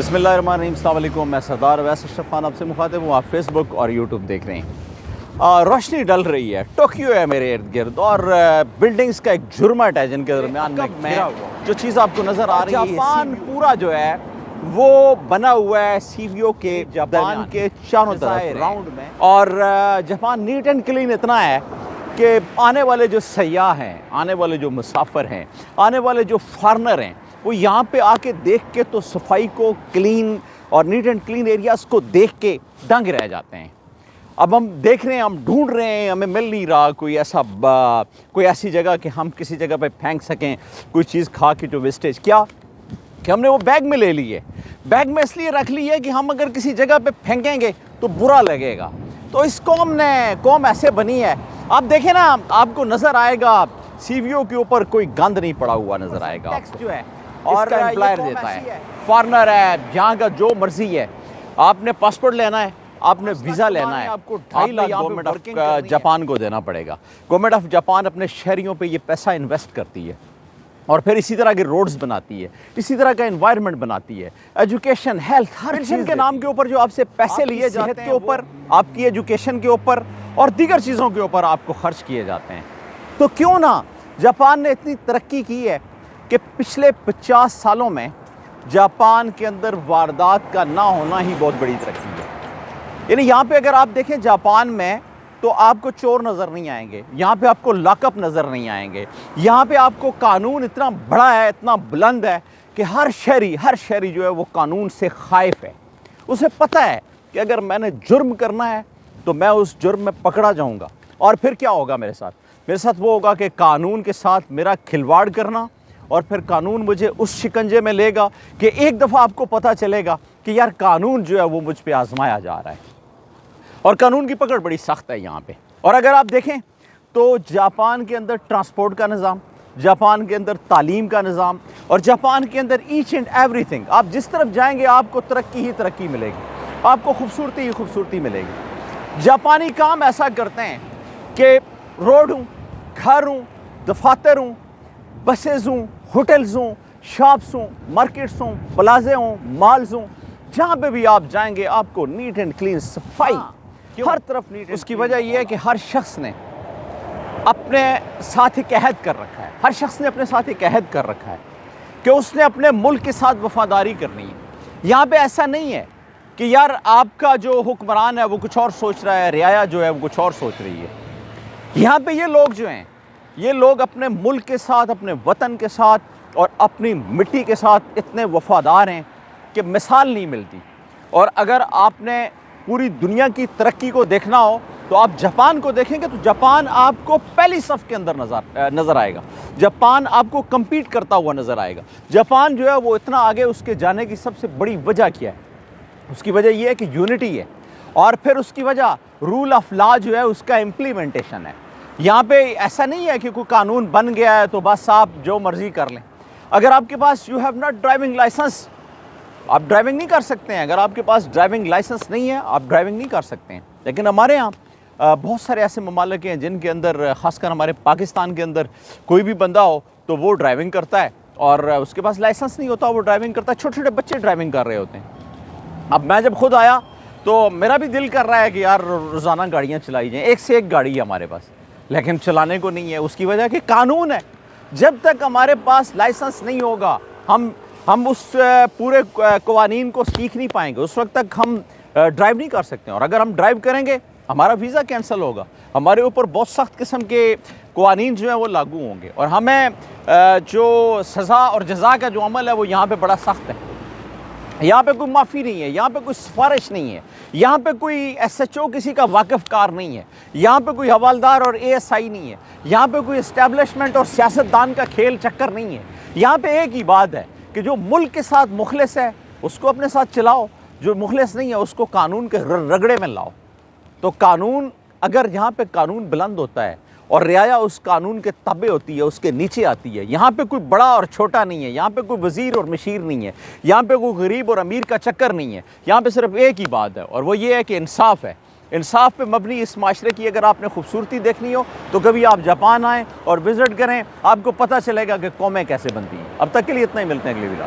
बिस्मिल्लाहिर्रहमानिर्रहीम, अस्सलाम वालेकुम। मैं सरदार अवैस अशरफ खान आपसे मुखातिब हूँ। आप फेसबुक और यूट्यूब देख रहे हैं। रोशनी डल रही है, टोक्यो है मेरे इर्द गिर्द और बिल्डिंग्स का एक झुरमट है जिनके दरमियान में जो चीज़ आपको नज़र आ रही है, जापान पूरा जो है वो बना हुआ है सीवियो के जापान के चारों तरफ राउंड में। और जापान नीट एंड क्लीन इतना है कि आने वाले जो सयाह हैं, आने वाले जो मुसाफिर हैं, आने वाले जो फॉरनर हैं, वो यहाँ पे आके देख के तो सफाई को, क्लीन और नीट एंड क्लीन एरियाज़ को देख के दंग रह जाते हैं। अब हम देख रहे हैं, हम ढूंढ रहे हैं, हमें मिल नहीं रहा कोई ऐसी जगह कि हम किसी जगह पे फेंक सकें कोई चीज़ खा के जो वेस्टेज। क्या कि हमने वो बैग में ले ली है, बैग में इसलिए रख ली है कि हम अगर किसी जगह पे फेंकेंगे तो बुरा लगेगा। तो इस कौम ऐसे बनी है। आप देखें ना, आपको नज़र आएगा सीवियो के ऊपर कोई गंद नहीं पड़ा हुआ नज़र आएगा। टैक्स जो है और एम्प्लॉयर देता है, फॉरनर है, यहाँ का जो मर्जी है। आपने पासपोर्ट लेना है, आपने वीज़ा लेना है, आपको 2.5 लाख गवर्नमेंट ऑफ जापान को देना पड़ेगा। गवर्नमेंट ऑफ जापान अपने शहरियों पे ये पैसा इन्वेस्ट करती है और फिर इसी तरह के रोड्स बनाती है, इसी तरह का एनवायरनमेंट बनाती है। एजुकेशन, हेल्थ, हर चीज़ के नाम के ऊपर जो आपसे पैसे लिए जाते हैं, के ऊपर, आपकी एजुकेशन के ऊपर और दीगर चीज़ों के ऊपर आपको खर्च किए जाते हैं। तो क्यों ना जापान ने इतनी तरक्की की है कि पिछले 50 सालों में जापान के अंदर वारदात का ना होना ही बहुत बड़ी तरक्की है। यानी यहाँ पे अगर आप देखें जापान में तो आपको चोर नज़र नहीं आएंगे, यहाँ पे आपको लॉकअप नज़र नहीं आएंगे, यहाँ पे आपको कानून इतना बड़ा है, इतना बुलंद है कि हर शहरी जो है वो कानून से खाइफ है। उसे पता है कि अगर मैंने जुर्म करना है तो मैं उस जुर्म में पकड़ा जाऊँगा। और फिर क्या होगा मेरे साथ वो होगा कि कानून के साथ मेरा खिलवाड़ करना, और फिर कानून मुझे उस शिकंजे में लेगा कि एक दफ़ा आपको पता चलेगा कि यार कानून जो है वो मुझ पे आजमाया जा रहा है। और कानून की पकड़ बड़ी सख्त है यहाँ पे। और अगर आप देखें तो जापान के अंदर ट्रांसपोर्ट का निज़ाम, जापान के अंदर तालीम का निज़ाम और जापान के अंदर ईच एंड एवरीथिंग, आप जिस तरफ जाएंगे आपको तरक्की ही तरक्की मिलेगी, आपको खूबसूरती ही खूबसूरती मिलेगी। जापानी काम ऐसा करते हैं कि रोड हूँ, घर हूँ, दफातर हूँ, बसेज़ हूँ, होटल्स हूँ, शॉप्स हूँ, मार्केट्स हूँ, प्लाजे हूँ, मॉल्स हूँ, जहाँ पे भी आप जाएंगे आपको नीट एंड क्लीन सफाई हर तरफ नीट। उसकी वजह यह है कि हर शख्स ने अपने साथ एक अहद कर रखा है, हर शख्स ने अपने साथ एक अहद कर रखा है कि उसने अपने मुल्क के साथ वफादारी करनी है। यहाँ पे ऐसा नहीं है कि यार आपका जो हुक्मरान है वो कुछ और सोच रहा है, रियाया जो है वो कुछ और सोच रही है। यहाँ पे ये लोग जो हैं, ये लोग अपने मुल्क के साथ, अपने वतन के साथ और अपनी मिट्टी के साथ इतने वफादार हैं कि मिसाल नहीं मिलती। और अगर आपने पूरी दुनिया की तरक्की को देखना हो तो आप जापान को देखेंगे तो जापान आपको पहली सफ़ के अंदर नज़र आएगा। जापान आपको कम्पीट करता हुआ नज़र आएगा। जापान जो है वो इतना आगे, उसके जाने की सबसे बड़ी वजह क्या है? उसकी वजह यह है कि यूनिटी है, और फिर उसकी वजह रूल ऑफ लॉ जो है उसका इम्प्लीमेंटेशन है। यहाँ पे ऐसा नहीं है कि कोई कानून बन गया है तो बस आप जो मर्ज़ी कर लें। अगर आपके पास you have not driving licence, आप ड्राइविंग नहीं कर सकते हैं। अगर आपके पास ड्राइविंग लाइसेंस नहीं है आप ड्राइविंग नहीं कर सकते हैं। लेकिन हमारे यहाँ बहुत सारे ऐसे ममालिक हैं जिनके अंदर, ख़ासकर हमारे पाकिस्तान के अंदर, कोई भी बंदा हो तो वो ड्राइविंग करता है और उसके पास लाइसेंस नहीं होता, वो ड्राइविंग करता है। छोटे छोटे बच्चे ड्राइविंग कर रहे होते हैं। अब मैं जब खुद आया तो मेरा भी दिल कर रहा है कि यार रोज़ाना गाड़ियाँ चलाई जाएँ, एक से एक गाड़ी है हमारे पास, लेकिन चलाने को नहीं है। उसकी वजह कि कानून है। जब तक हमारे पास लाइसेंस नहीं होगा हम उस पूरे कवानीन को सीख नहीं पाएंगे, उस वक्त तक हम ड्राइव नहीं कर सकते। और अगर हम ड्राइव करेंगे हमारा वीज़ा कैंसिल होगा, हमारे ऊपर बहुत सख्त किस्म के कवानीन जो हैं वो लागू होंगे और हमें जो सज़ा और जज़ा का जो अमल है वो यहाँ पे बड़ा सख्त है। यहाँ पे कोई माफ़ी नहीं है, यहाँ पे कोई सिफारिश नहीं है, यहाँ पे कोई SHO किसी का वाकिफ़ कार नहीं है, यहाँ पे कोई हवालदार और ASI नहीं है, यहाँ पे कोई इस्टेब्लिशमेंट और सियासतदान का खेल चक्कर नहीं है। यहाँ पे एक ही बात है कि जो मुल्क के साथ मुखलिस है उसको अपने साथ चलाओ, जो मुखलिस नहीं है उसको कानून के रगड़े में लाओ। तो कानून, अगर यहाँ पे कानून बुलंद होता है और रियाया उस कानून के तबे होती है, उसके नीचे आती है। यहाँ पे कोई बड़ा और छोटा नहीं है, यहाँ पे कोई वज़ीर और मशीर नहीं है, यहाँ पे कोई गरीब और अमीर का चक्कर नहीं है। यहाँ पे सिर्फ एक ही बात है और वो ये है कि इंसाफ है। इंसाफ पे मबनी इस माशरे की अगर आपने खूबसूरती देखनी हो तो कभी आप जापान आएँ और विज़िट करें, आपको पता चलेगा कि कौमें कैसे बनती हैं। अब तक के लिए इतना ही, मिलते हैं अगली वीडियो।